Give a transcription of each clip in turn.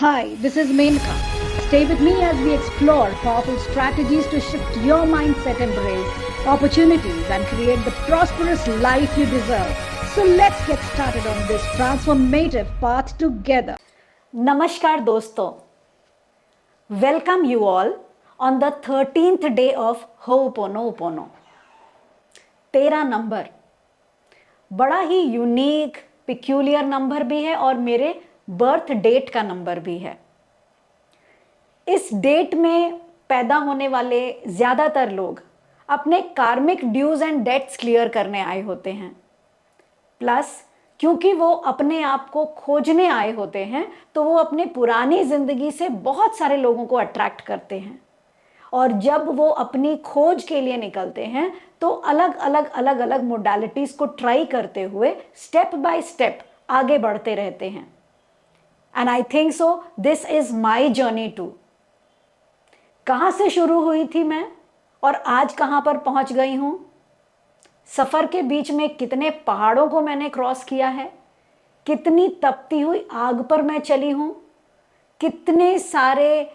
Hi, this is Menka. Stay with me as we explore powerful strategies to shift your mindset, embrace opportunities, and create the prosperous life you deserve. So let's get started on this transformative path together. नमस्कार दोस्तों, welcome you all on the 13th day of ho'oponopono. 13 number बड़ा ही unique peculiar number भी है और मेरे birth date का number भी है। इस डेट में पैदा होने वाले ज़्यादातर लोग अपने कार्मिक ड्यूज एंड डेट्स क्लियर करने आए होते हैं, प्लस क्योंकि वो अपने आप को खोजने आए होते हैं तो वो अपने पुरानी ज़िंदगी से बहुत सारे लोगों को अट्रैक्ट करते हैं। और जब वो अपनी खोज के लिए निकलते हैं तो अलग अलग मोडालिटीज़ को ट्राई करते हुए स्टेप बाय स्टेप आगे बढ़ते रहते हैं। And I think so this is my journey too. कहाँ से शुरू हुई थी मैं और आज कहाँ पर पहुँच गई हूँ। सफ़र के बीच में कितने पहाड़ों को मैंने क्रॉस किया है, कितनी तपती हुई आग पर मैं चली हूँ, कितने सारे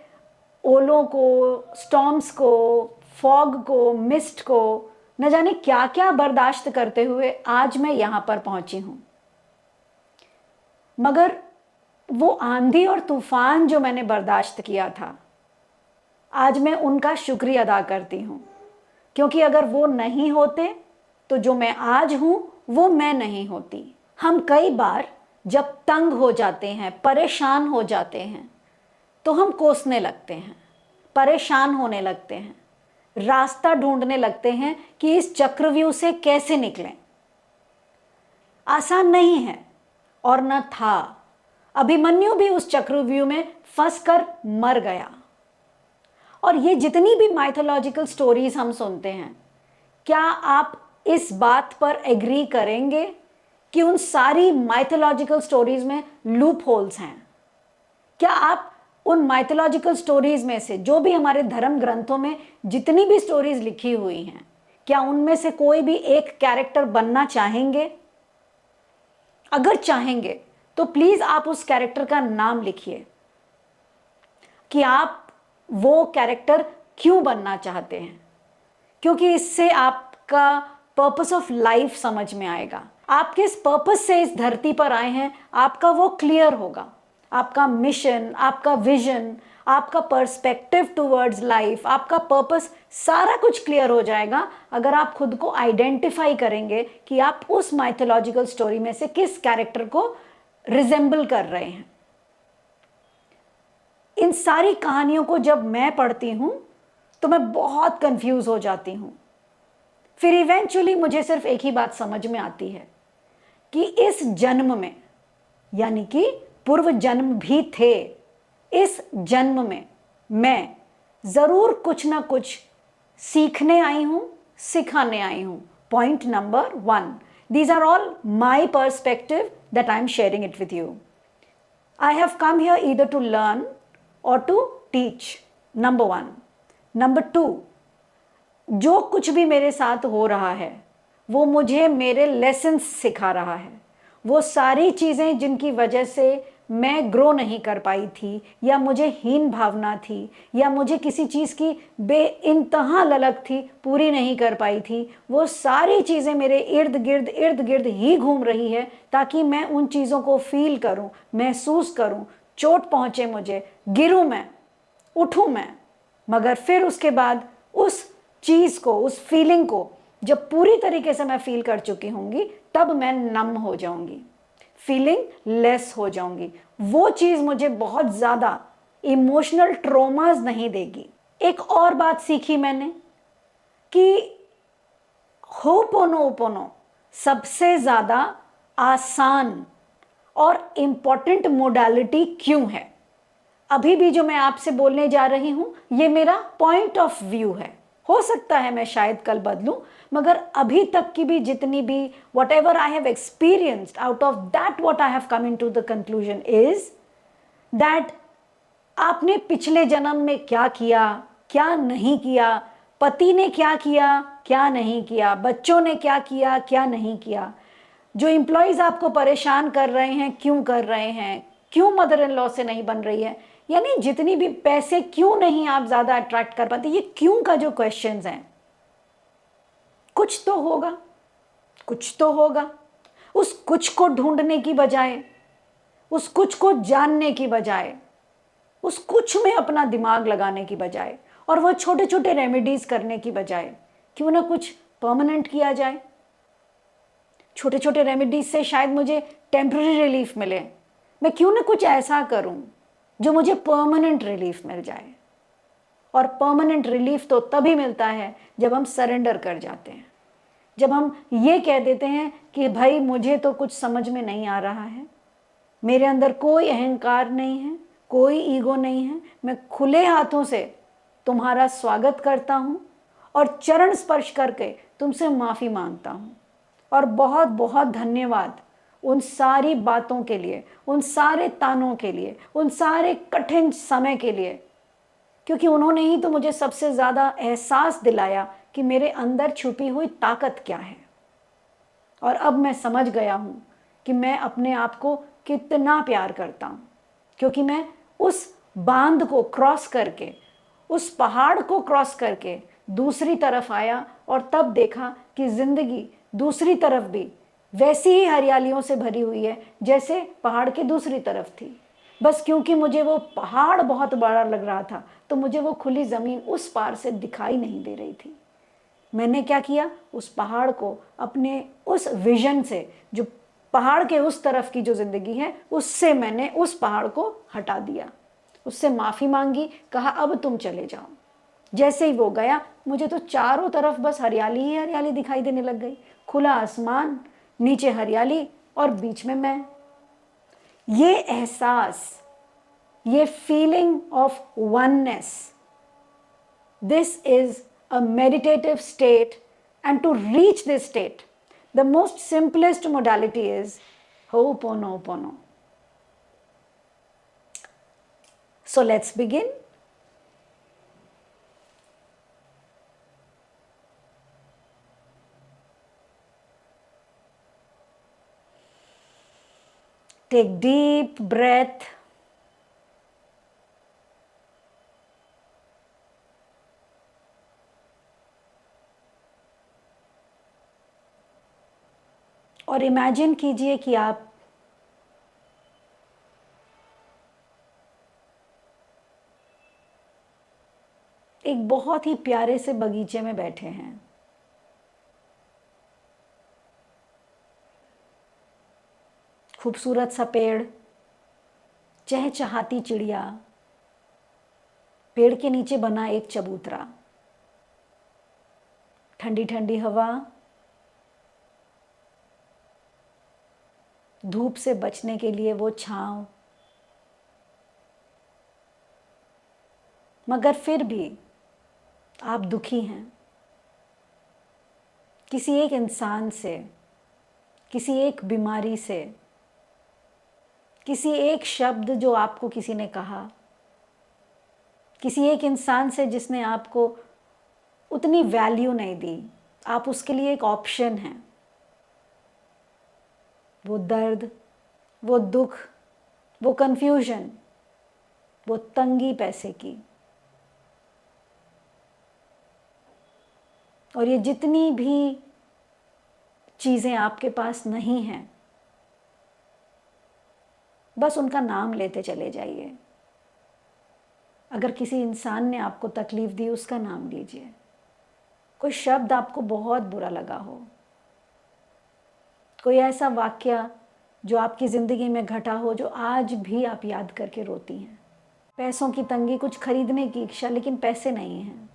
ओलों को, स्टॉर्म्स को, फॉग को, मिस्ट को, न जाने क्या क्या बर्दाश्त करते हुए आज मैं यहाँ पर पहुँची हूँ। मगर वो आंधी और तूफान जो मैंने बर्दाश्त किया था, आज मैं उनका शुक्रिया अदा करती हूँ, क्योंकि अगर वो नहीं होते तो जो मैं आज हूँ वो मैं नहीं होती। हम कई बार जब तंग हो जाते हैं, परेशान हो जाते हैं, तो हम कोसने लगते हैं, परेशान होने लगते हैं, रास्ता ढूंढने लगते हैं कि इस चक्रव्यूह से कैसे निकलें। आसान नहीं है और न था। अभिमन्यु भी उस चक्रव्यूह में फंसकर मर गया। और ये जितनी भी माइथोलॉजिकल स्टोरीज हम सुनते हैं, क्या आप इस बात पर एग्री करेंगे कि उन सारी माइथोलॉजिकल स्टोरीज में लूप होल्स हैं? क्या आप उन माइथोलॉजिकल स्टोरीज में से, जो भी हमारे धर्म ग्रंथों में जितनी भी स्टोरीज लिखी हुई हैं, क्या उनमें से कोई भी एक कैरेक्टर बनना चाहेंगे? अगर चाहेंगे तो प्लीज आप उस कैरेक्टर का नाम लिखिए कि आप वो कैरेक्टर क्यों बनना चाहते हैं, क्योंकि इससे आपका पर्पस ऑफ लाइफ समझ में आएगा। आप किस पर्पस से इस धरती पर आए हैं, आपका वो क्लियर होगा। आपका मिशन, आपका विजन, आपका पर्सपेक्टिव टुवर्ड्स लाइफ, आपका पर्पस, सारा कुछ क्लियर हो जाएगा अगर आप खुद को आइडेंटिफाई करेंगे कि आप उस माइथोलॉजिकल स्टोरी में से किस कैरेक्टर को रिजेंबल कर रहे हैं। इन सारी कहानियों को जब मैं पढ़ती हूँ तो मैं बहुत कंफ्यूज हो जाती हूँ। फिर इवेंचुअली मुझे सिर्फ एक ही बात समझ में आती है कि इस जन्म में, यानी कि पूर्व जन्म भी थे, इस जन्म में मैं ज़रूर कुछ ना कुछ सीखने आई हूँ, सिखाने आई हूँ। Point number 1, these are all my perspective that I am sharing it with you. I have come here either to learn or to teach. Number 1. Number 2, जो कुछ भी मेरे साथ हो रहा है वो मुझे मेरे लेसन्स सिखा रहा है। वो सारी चीज़ें जिनकी वजह से मैं ग्रो नहीं कर पाई थी, या मुझे हीन भावना थी, या मुझे किसी चीज़ की बेइंतहा ललक थी, पूरी नहीं कर पाई थी, वो सारी चीज़ें मेरे इर्द गिर्द ही घूम रही है ताकि मैं उन चीज़ों को फील करूं, महसूस करूं। चोट पहुंचे मुझे, गिरूं मैं, उठूं मैं, मगर फिर उसके बाद उस चीज़ को, उस फीलिंग को जब पूरी तरीके से मैं फील कर चुकी होंगी, तब मैं नम हो जाऊंगी, फीलिंग लेस हो जाऊंगी। वो चीज़ मुझे बहुत ज़्यादा इमोशनल ट्रॉमास नहीं देगी। एक और बात सीखी मैंने कि होपोनोपोनो सबसे ज़्यादा आसान और इम्पॉर्टेंट मोडालिटी क्यों है। अभी भी जो मैं आपसे बोलने जा रही हूँ ये मेरा पॉइंट ऑफ व्यू है। हो सकता है मैं शायद कल बदलूं, मगर अभी तक की भी जितनी भी whatever I have experienced, out of that what I have come in to the conclusion is that आपने पिछले जन्म में क्या किया, क्या नहीं किया, पति ने क्या नहीं किया, बच्चों ने क्या नहीं किया, जो एम्प्लॉयज़ आपको परेशान कर रहे हैं क्यों कर रहे हैं, क्यों मदर इन लॉ से नहीं बन रही है, यानी जितनी भी पैसे क्यों नहीं आप ज़्यादा अट्रैक्ट कर पाते, ये क्यों का जो क्वेश्चंस हैं, कुछ तो होगा, कुछ तो होगा। उस कुछ को ढूंढने की बजाय, उस कुछ को जानने की बजाय, उस कुछ में अपना दिमाग लगाने की बजाय और वो छोटे छोटे रेमेडीज करने की बजाय क्यों ना कुछ परमानेंट किया जाए। छोटे छोटे रेमेडीज से शायद मुझे टेम्पररी रिलीफ मिले, मैं क्यों ना कुछ ऐसा करूं जो मुझे परमानेंट रिलीफ मिल जाए। और परमानेंट रिलीफ तो तभी मिलता है जब हम सरेंडर कर जाते हैं, जब हम ये कह देते हैं कि भाई मुझे तो कुछ समझ में नहीं आ रहा है, मेरे अंदर कोई अहंकार नहीं है, कोई ईगो नहीं है, मैं खुले हाथों से तुम्हारा स्वागत करता हूँ और चरण स्पर्श करके तुमसे माफ़ी मांगता हूँ। और बहुत बहुत धन्यवाद उन सारी बातों के लिए, उन सारे तानों के लिए, उन सारे कठिन समय के लिए, क्योंकि उन्होंने ही तो मुझे सबसे ज़्यादा एहसास दिलाया कि मेरे अंदर छुपी हुई ताकत क्या है। और अब मैं समझ गया हूँ कि मैं अपने आप को कितना प्यार करता हूँ, क्योंकि मैं उस बांध को क्रॉस करके, उस पहाड़ को क्रॉस करके दूसरी तरफ आया और तब देखा कि ज़िंदगी दूसरी तरफ भी वैसी ही हरियालियों से भरी हुई है जैसे पहाड़ के दूसरी तरफ थी। बस क्योंकि मुझे वो पहाड़ बहुत बड़ा लग रहा था तो मुझे वो खुली ज़मीन उस पार से दिखाई नहीं दे रही थी। मैंने क्या किया, उस पहाड़ को अपने उस विजन से, जो पहाड़ के उस तरफ की जो ज़िंदगी है, उससे मैंने उस पहाड़ को हटा दिया, उससे माफ़ी मांगी, कहा अब तुम चले जाओ। जैसे ही वो गया मुझे तो चारों तरफ बस हरियाली ही हरियाली दिखाई देने लग गई, खुला आसमान, नीचे हरियाली और बीच में मैं। ये एहसास, ये feeling of oneness, this is a meditative state, and to reach this state the most simplest modality is Ho'oponopono. So let's begin. Take deep breath. और इमेजिन कीजिए कि आप एक बहुत ही प्यारे से बगीचे में बैठे हैं। खूबसूरत सा पेड़, चहचहाती चिड़िया, पेड़ के नीचे बना एक चबूतरा, ठंडी ठंडी हवा, धूप से बचने के लिए वो छांव, मगर फिर भी आप दुखी हैं किसी एक इंसान से, किसी एक बीमारी से, किसी एक शब्द जो आपको किसी ने कहा, किसी एक इंसान से जिसने आपको उतनी वैल्यू नहीं दी, आप उसके लिए एक ऑप्शन हैं। वो दर्द, वो दुख, वो कन्फ्यूजन, वो तंगी पैसे की, और ये जितनी भी चीज़ें आपके पास नहीं हैं, बस उनका नाम लेते चले जाइए। अगर किसी इंसान ने आपको तकलीफ़ दी, उसका नाम लीजिए। कोई शब्द आपको बहुत बुरा लगा हो, कोई ऐसा वाक़या जो आपकी ज़िंदगी में घटा हो जो आज भी आप याद करके रोती हैं। पैसों की तंगी, कुछ खरीदने की इच्छा लेकिन पैसे नहीं हैं।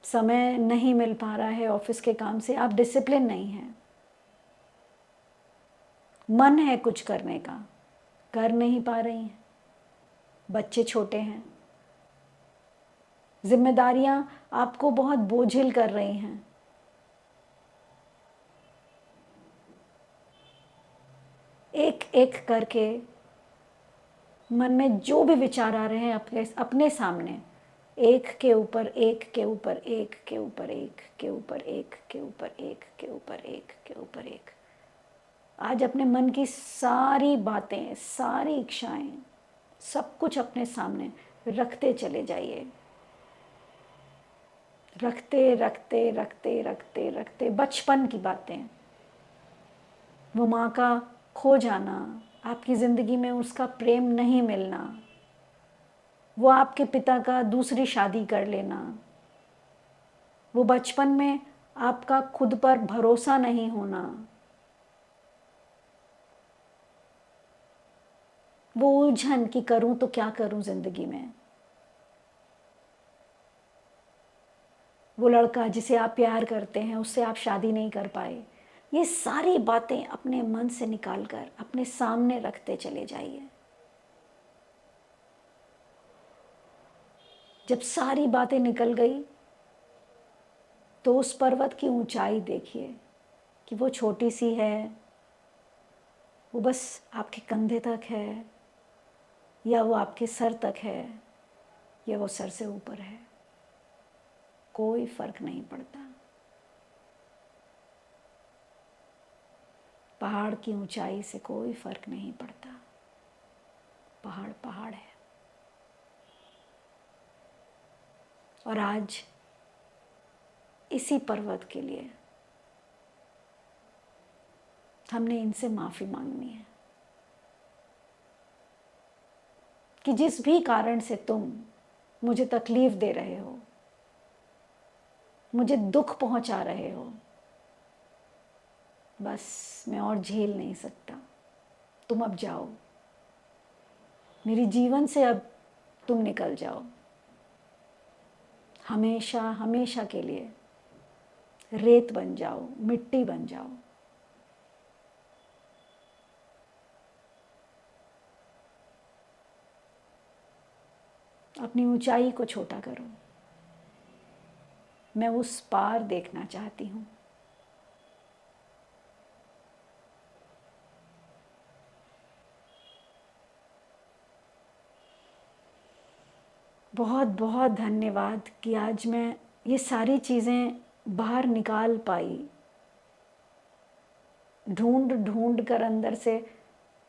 समय नहीं मिल पा रहा है ऑफिस के काम से, आप डिसिप्लिन नहीं हैं। मन है कुछ करने का, कर नहीं पा रही हैं। बच्चे छोटे हैं, जिम्मेदारियां आपको बहुत बोझिल कर रही हैं। एक एक करके मन में जो भी विचार आ रहे हैं अपने सामने एक के ऊपर एक के ऊपर एक के ऊपर एक के ऊपर एक के ऊपर एक के ऊपर एक के ऊपर एक। आज अपने मन की सारी बातें, सारी इच्छाएं, सब कुछ अपने सामने रखते चले जाइए। रखते रखते रखते रखते रखते बचपन की बातें, वो माँ का खो जाना, आपकी ज़िंदगी में उसका प्रेम नहीं मिलना, वो आपके पिता का दूसरी शादी कर लेना, वो बचपन में आपका खुद पर भरोसा नहीं होना, वो उलझन कि करूं तो क्या करूं ज़िंदगी में, वो लड़का जिसे आप प्यार करते हैं उससे आप शादी नहीं कर पाए, ये सारी बातें अपने मन से निकाल कर अपने सामने रखते चले जाइए। जब सारी बातें निकल गई तो उस पर्वत की ऊंचाई देखिए कि वो छोटी सी है, वो बस आपके कंधे तक है, या वो आपके सर तक है, या वो सर से ऊपर है, कोई फर्क नहीं पड़ता। पहाड़ की ऊंचाई से कोई फर्क नहीं पड़ता, पहाड़ पहाड़ है। और आज इसी पर्वत के लिए हमने इनसे माफ़ी मांगनी है कि जिस भी कारण से तुम मुझे तकलीफ दे रहे हो, मुझे दुख पहुंचा रहे हो, बस मैं और झेल नहीं सकता, तुम अब जाओ, मेरी जीवन से अब तुम निकल जाओ, हमेशा हमेशा के लिए रेत बन जाओ, मिट्टी बन जाओ। अपनी ऊंचाई को छोटा करो, मैं उस पार देखना चाहती हूँ। बहुत बहुत धन्यवाद कि आज मैं ये सारी चीज़ें बाहर निकाल पाई, ढूंढ ढूंढ कर अंदर से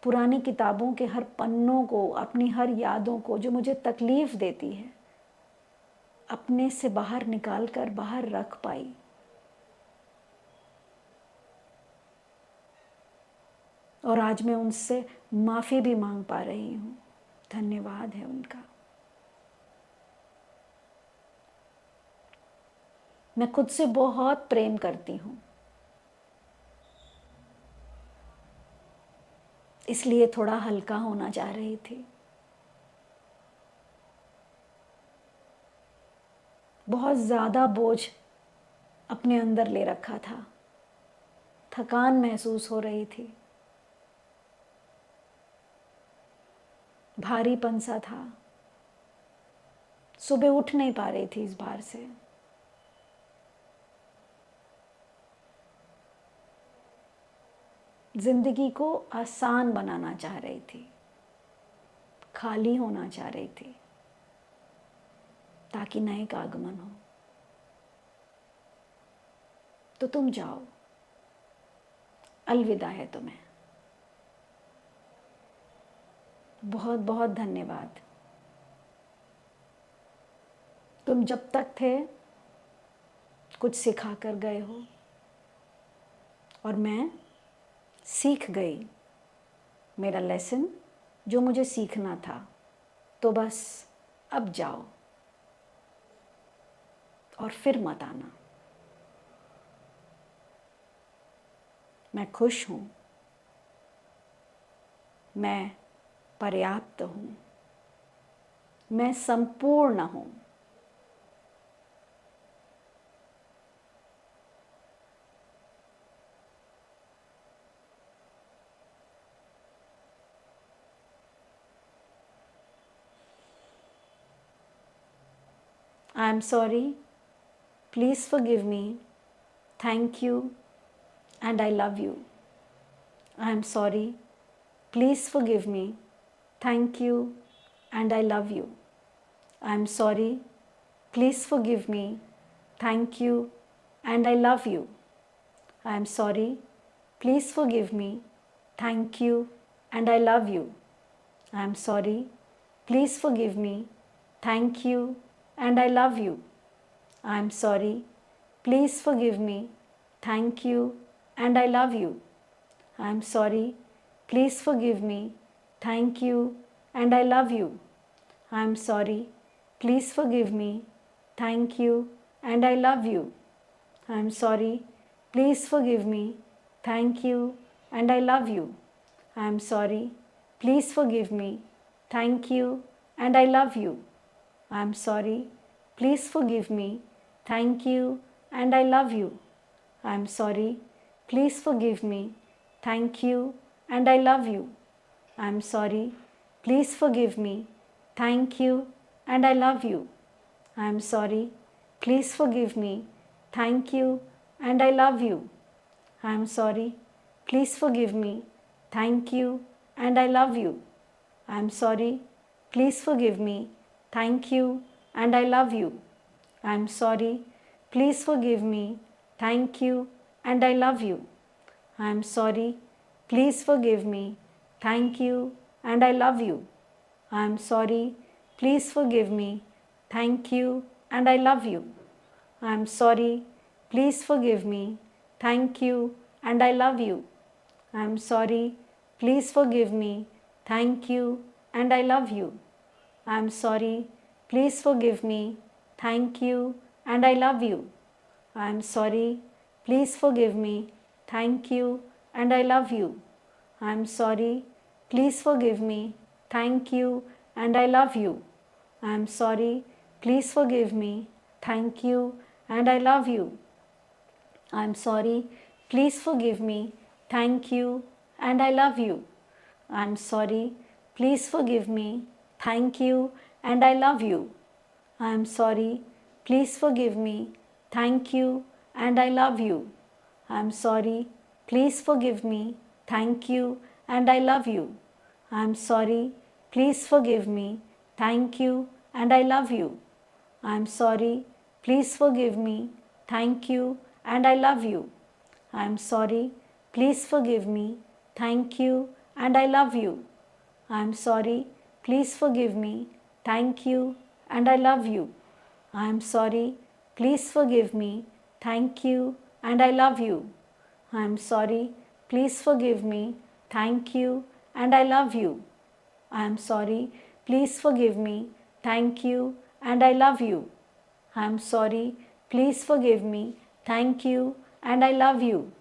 पुरानी किताबों के हर पन्नों को, अपनी हर यादों को जो मुझे तकलीफ़ देती है, अपने से बाहर निकाल कर बाहर रख पाई। और आज मैं उनसे माफ़ी भी मांग पा रही हूँ, धन्यवाद है उनका। मैं खुद से बहुत प्रेम करती हूँ, इसलिए थोड़ा हल्का होना चाह रही थी। बहुत ज़्यादा बोझ अपने अंदर ले रखा था, थकान महसूस हो रही थी, भारीपन सा था, सुबह उठ नहीं पा रही थी इस भार से। जिंदगी को आसान बनाना चाह रही थी, खाली होना चाह रही थी ताकि नए का आगमन हो। तो तुम जाओ, अलविदा है तुम्हें। बहुत बहुत धन्यवाद। तुम जब तक थे कुछ सिखा कर गए हो और मैं सीख गई मेरा लेसन जो मुझे सीखना था। तो बस अब जाओ और फिर मत आना। मैं खुश हूँ, मैं पर्याप्त हूँ, मैं संपूर्ण हूँ। I am sorry, please forgive me, thank you, and I love you. I am sorry, please forgive me, thank you, and I love you. I am sorry, Please forgive me. Thank you. And I love you. I am sorry. Please forgive me. Thank you. And I love you. I am sorry. Please forgive me. Thank you. And I love you. I am sorry. Please forgive me. Thank you. And I love you. I am sorry. Please forgive me. Thank you. And I love you. I am sorry. Please forgive me. Thank you. And I love you. I am sorry. Please forgive me. Thank you. And I love you. I am sorry. Please forgive me. Thank you. And I love you. I am sorry. Please forgive me. Thank you. And I love you. I am sorry. Please forgive me. Thank you. And I love you. I am sorry. Please forgive me. Thank you. And I love you. I am sorry. Please forgive me. Thank you. And I love you. I am sorry. Please forgive me. Thank you. And I love you. I am sorry. Please forgive me. Thank you. And I love you. I am sorry. Please forgive me. Thank you. And I love you. I am sorry. Please forgive me. Thank you. And I love you. I am sorry. Please forgive me. Thank you. And I love you. I am sorry. Please forgive me. Thank you. And I love you. I am sorry. Please forgive me. Thank you. And I love you. I am sorry. Please forgive me. Thank you. And I love you. I am sorry. Please forgive me. Thank you. And I love you. I am sorry. Please forgive me. Thank you. And I love you. I am sorry. Please forgive me. Thank you. And I love you. I am sorry. Please forgive me. Thank you. And I love you. I am sorry. Please forgive me. Thank you. And I love you. I am sorry. Please forgive me. Thank you. And I love you. I am sorry. Please forgive me. Thank you. And I love you. I am sorry. Please forgive me. Thank you. And I love you. I am sorry. Please forgive me. Thank you. And I love you. I am sorry. Please forgive me. Thank you. And I love you. I am sorry. Please forgive me. Thank you. And I love you. I am sorry. Please forgive me. Thank you. And I love you. I am sorry. Please forgive me. Thank you. And I love you. I am sorry. Please forgive me. Thank you. And I love you. I am sorry. Please forgive me. Thank you. And I love you. I am sorry. Please forgive me. Thank you. And I love you.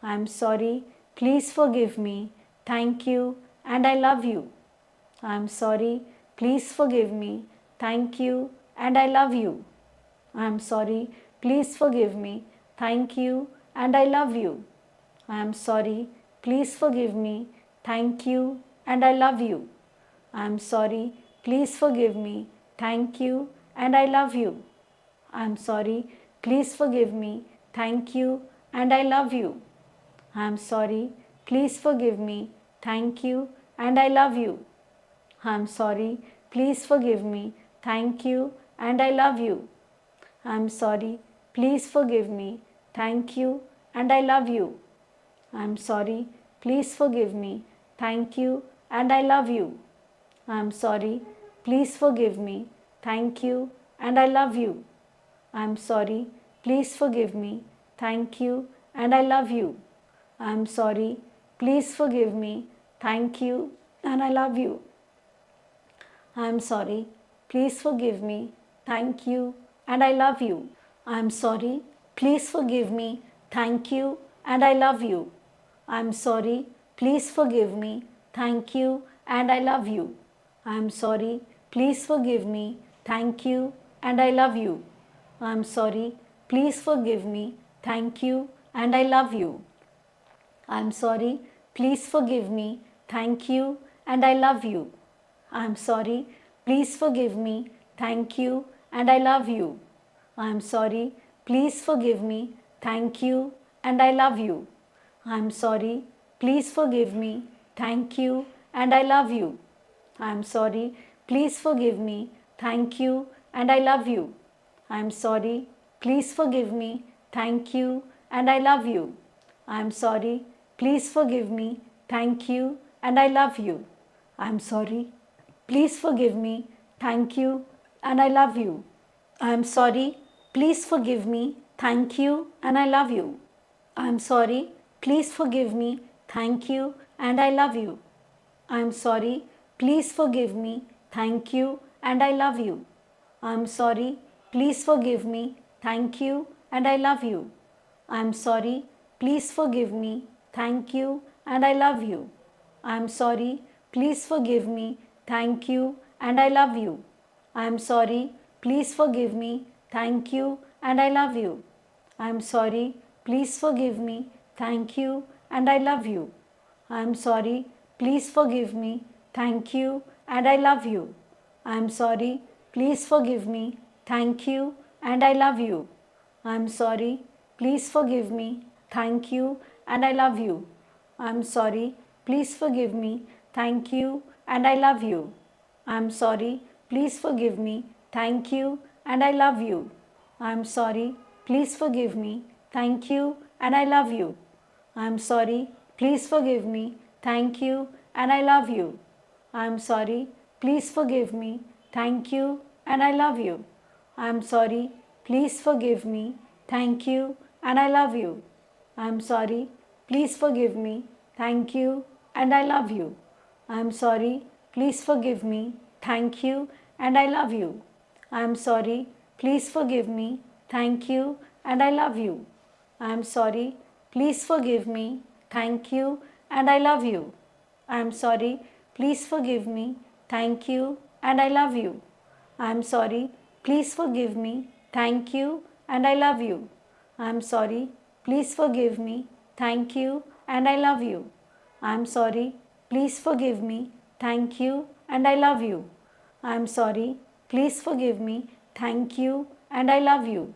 I am sorry. Please forgive me. Thank you. And I love you. I am sorry. Please forgive me. Thank you. And I love you. I am sorry. Please forgive me. Thank you. And I love you. I am sorry. Please forgive me. Thank you. And I love you. I am sorry. Please forgive me. Thank you. And I love you. I am sorry. Please forgive me. Thank you. And I love you. I am sorry. Please forgive me. Thank you. And I love you. I am sorry. Please forgive me. Thank you. And I love you. I am sorry. Please forgive me. Thank you. And I love you. I am sorry. Please forgive me. Thank you. And I love you. I am sorry. Please forgive me. Thank you. And I love you. I am sorry. Please forgive me. Thank you. And I love you. I am sorry. Please forgive me. Thank you. And I love you. I am sorry. Please forgive me. Thank you. And I love you. I am sorry. Please forgive me. Thank you. And I love you. I am sorry. Please forgive me. Thank you. And I love you. I am sorry. Please forgive me. Thank you. And I love you. I am sorry. Please forgive me. Thank you. And I love you. I am sorry. Please forgive me. Thank you. And I love you. I am sorry. Please forgive me. Thank you. And I love you. I am sorry. Please forgive me. Thank you. And I love you. I am sorry. Please forgive me. Thank you. And I love you. I am sorry. Please forgive me. Thank you. And I love you. I am sorry. Please forgive me. Thank you. And I love you. I am sorry. Please forgive me. Thank you. And I love you. I am sorry. Please forgive me. Thank you. And I love you. I am sorry. Please forgive me. Thank you. And I love you. I am sorry. Please forgive me. Thank you. And I love you. I am sorry. Please forgive me. Thank you. And I love you. I am sorry. Please forgive me. Thank you. And I love you. I am sorry. Please forgive me. Thank you. And I love you. I am sorry. Please forgive me. Thank you. And I love you. I am sorry. Please forgive me. Thank you. And I love you. I am sorry. Please forgive me. Thank you. And I love you. I am sorry. Please forgive me. Thank you. And I love you. I am sorry. Please forgive me. Thank you. And I love you. I am sorry. Please forgive me. Thank you. And I love you. I am sorry. Please forgive me. Thank you. And I love you. I am sorry. Please forgive me. Thank you. And I love you. I am sorry. Please forgive me. Thank you. And I love you. I am sorry. Please forgive me. Thank you. And I love you. I am sorry. Please forgive me. Thank you. And I love you. I am sorry. Please forgive me. Thank you. And I love you. I am sorry. Please forgive me. Thank you. And I love you. I am sorry. Please forgive me. Thank you. And I love you. I am sorry. Please forgive me. Thank you. And I love you. I am sorry. Please forgive me. Thank you. And I love you. I am sorry. Please forgive me. Thank you. And I love you. I am sorry. Please forgive me. Thank you. And I love you. I am sorry. Please forgive me. Thank you. And I love you. I am sorry. Please forgive me. Thank you. And I love you.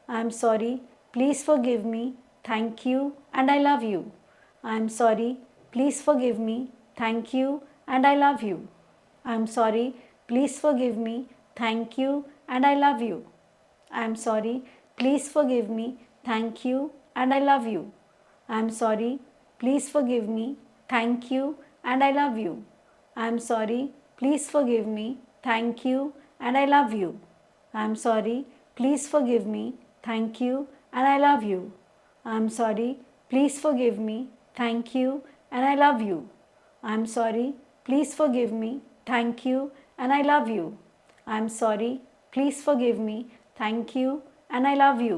I am sorry. Please forgive me. Thank you. And I love you. I am sorry. Please forgive me. Thank you. And I love you. I am sorry. Please forgive me. Thank you. And I love you. I am sorry. Please forgive me. Thank you. And I love you. I am sorry. Please forgive me. Thank you. And I love you. I am sorry. Please forgive me. Thank you. And I love you. I am sorry. Please forgive me. Thank you. And I love you. I am sorry. Please forgive me. Thank you. And I love you. I am sorry. Please forgive me. Thank you. And I love you.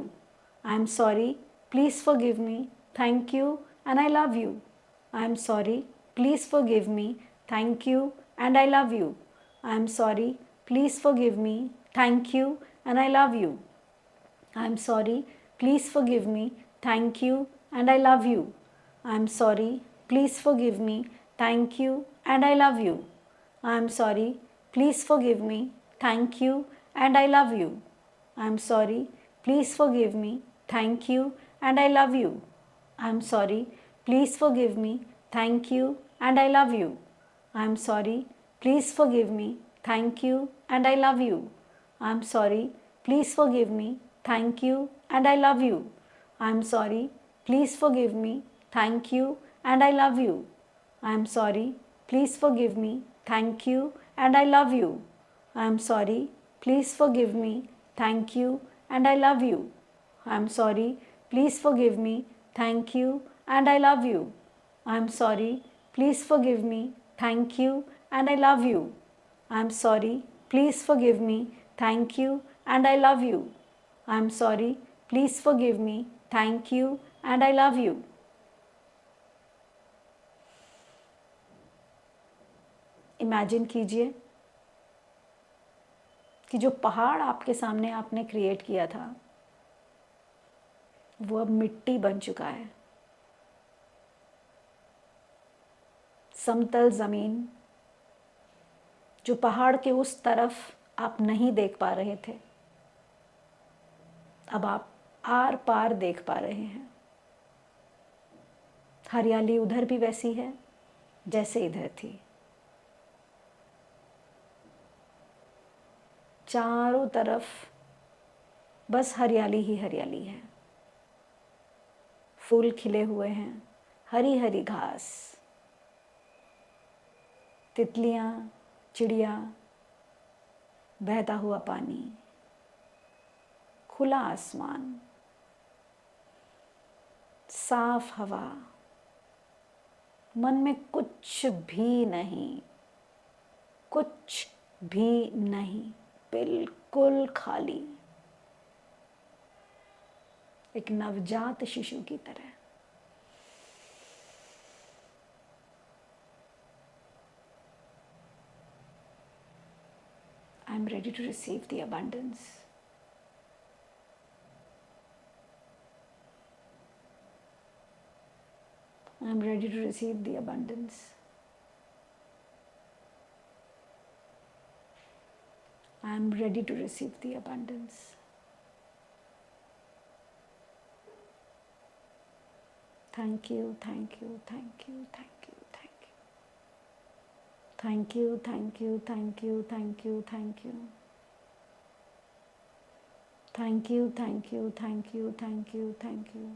I am sorry. Please forgive me. Thank you. And I love you. I am sorry. Please forgive me. Thank you. And I love you. I am sorry. Please forgive me. Thank you. And I love you. I am sorry. Please forgive me. Thank you. And I love you. I am sorry. Please forgive me. Thank you. And I love you. I am sorry. Please forgive me. Thank you. And I love you. I am sorry. Please forgive me. Thank you. And I love you. I am sorry. Please forgive me. Thank you. And I love you. I am sorry. Please forgive me. Thank you. And I love you. I am sorry. Please forgive me. Thank you. And I love you. I am sorry. Please forgive me. Thank you. And I love you. I am sorry. Please forgive me. Thank you. And I love you. I am sorry. Please forgive me. Thank you. And I love you. I am sorry. Please forgive me. Thank you. And I love you. I am sorry. Please forgive me. Thank you. And I love you. I am sorry. Please forgive me. Thank you. And I love you. I am sorry. Please forgive me. Thank you. And I love you. I am sorry. Please forgive me. Thank you. And I love you. Imagine कीजिए कि जो पहाड़ आपके सामने आपने create किया था वो अब मिट्टी बन चुका है। समतल ज़मीन जो पहाड़ के उस तरफ आप नहीं देख पा रहे थे, अब आप आर पार देख पा रहे हैं। हरियाली उधर भी वैसी है जैसे इधर थी। चारों तरफ बस हरियाली ही हरियाली है, फूल खिले हुए हैं, हरी हरी घास, तितलियां, चिड़िया, बहता हुआ पानी, खुला आसमान, साफ हवा, मन में कुछ भी नहीं, कुछ भी नहीं, बिल्कुल खाली, एक नवजात शिशु की तरह। I am ready to receive the abundance. I am ready to receive the abundance. I am ready to receive the abundance. Thank you, thank you, thank you, thank you, thank you. Thank you, thank you, thank you, thank you, thank you. Thank you, thank you, thank you, thank you, thank you.